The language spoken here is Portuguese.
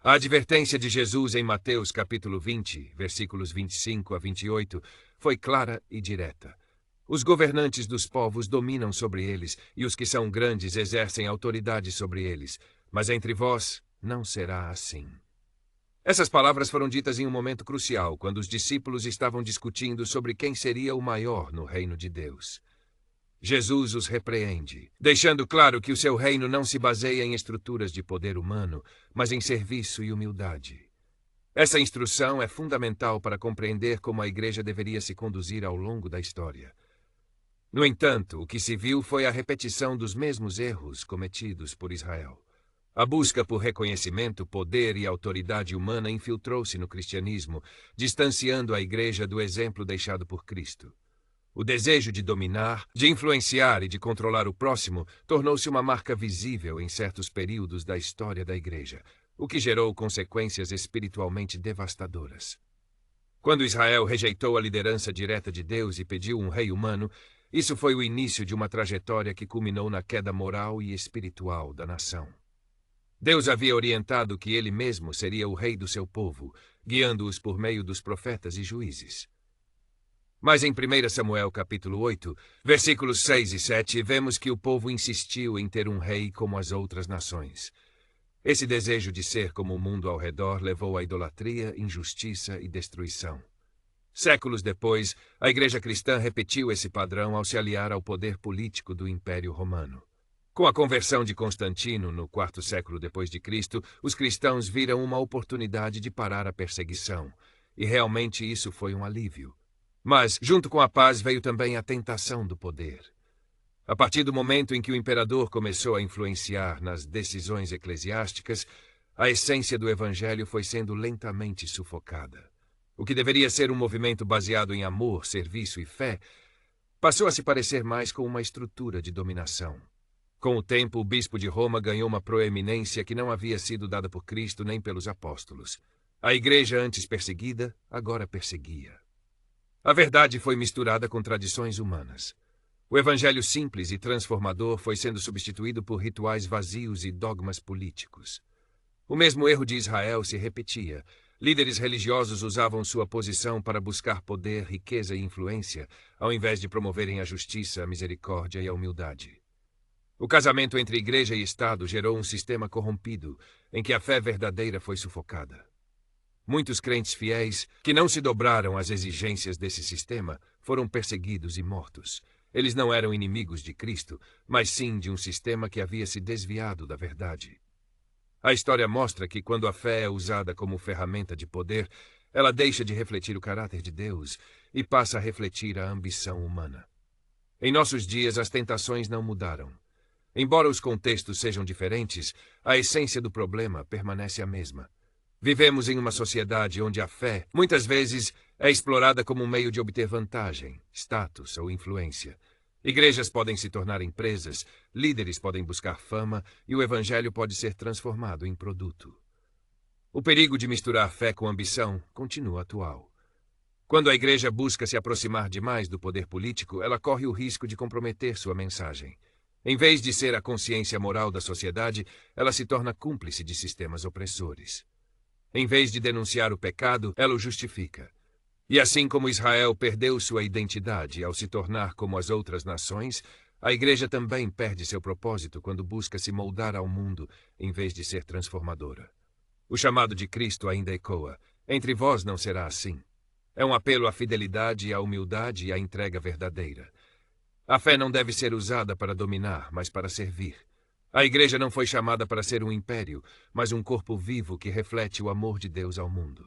A advertência de Jesus em Mateus capítulo 20, versículos 25 a 28, foi clara e direta. Os governantes dos povos dominam sobre eles, e os que são grandes exercem autoridade sobre eles. Mas entre vós não será assim. Essas palavras foram ditas em um momento crucial, quando os discípulos estavam discutindo sobre quem seria o maior no reino de Deus. Jesus os repreende, deixando claro que o seu reino não se baseia em estruturas de poder humano, mas em serviço e humildade. Essa instrução é fundamental para compreender como a igreja deveria se conduzir ao longo da história. No entanto, o que se viu foi a repetição dos mesmos erros cometidos por Israel. A busca por reconhecimento, poder e autoridade humana infiltrou-se no cristianismo, distanciando a igreja do exemplo deixado por Cristo. O desejo de dominar, de influenciar e de controlar o próximo tornou-se uma marca visível em certos períodos da história da igreja, o que gerou consequências espiritualmente devastadoras. Quando Israel rejeitou a liderança direta de Deus e pediu um rei humano, isso foi o início de uma trajetória que culminou na queda moral e espiritual da nação. Deus havia orientado que ele mesmo seria o rei do seu povo, guiando-os por meio dos profetas e juízes. Mas em 1 Samuel capítulo 8, versículos 6 e 7, vemos que o povo insistiu em ter um rei como as outras nações. Esse desejo de ser como o mundo ao redor levou à idolatria, injustiça e destruição. Séculos depois, a igreja cristã repetiu esse padrão ao se aliar ao poder político do Império Romano. Com a conversão de Constantino, no 4º século depois de Cristo, os cristãos viram uma oportunidade de parar a perseguição, e realmente isso foi um alívio. Mas, junto com a paz, veio também a tentação do poder. A partir do momento em que o imperador começou a influenciar nas decisões eclesiásticas, a essência do evangelho foi sendo lentamente sufocada. O que deveria ser um movimento baseado em amor, serviço e fé, passou a se parecer mais com uma estrutura de dominação. Com o tempo, o bispo de Roma ganhou uma proeminência que não havia sido dada por Cristo nem pelos apóstolos. A igreja, antes perseguida, agora perseguia. A verdade foi misturada com tradições humanas. O evangelho simples e transformador foi sendo substituído por rituais vazios e dogmas políticos. O mesmo erro de Israel se repetia. Líderes religiosos usavam sua posição para buscar poder, riqueza e influência, ao invés de promoverem a justiça, a misericórdia e a humildade. O casamento entre igreja e Estado gerou um sistema corrompido, em que a fé verdadeira foi sufocada. Muitos crentes fiéis, que não se dobraram às exigências desse sistema, foram perseguidos e mortos. Eles não eram inimigos de Cristo, mas sim de um sistema que havia se desviado da verdade. A história mostra que quando a fé é usada como ferramenta de poder, ela deixa de refletir o caráter de Deus e passa a refletir a ambição humana. Em nossos dias, as tentações não mudaram. Embora os contextos sejam diferentes, a essência do problema permanece a mesma. Vivemos em uma sociedade onde a fé, muitas vezes, é explorada como um meio de obter vantagem, status ou influência. Igrejas podem se tornar empresas, líderes podem buscar fama e o evangelho pode ser transformado em produto. O perigo de misturar fé com ambição continua atual. Quando a igreja busca se aproximar demais do poder político, ela corre o risco de comprometer sua mensagem. Em vez de ser a consciência moral da sociedade, ela se torna cúmplice de sistemas opressores. Em vez de denunciar o pecado, ela o justifica. E assim como Israel perdeu sua identidade ao se tornar como as outras nações, a igreja também perde seu propósito quando busca se moldar ao mundo em vez de ser transformadora. O chamado de Cristo ainda ecoa: entre vós não será assim. É um apelo à fidelidade, à humildade e à entrega verdadeira. A fé não deve ser usada para dominar, mas para servir. A igreja não foi chamada para ser um império, mas um corpo vivo que reflete o amor de Deus ao mundo.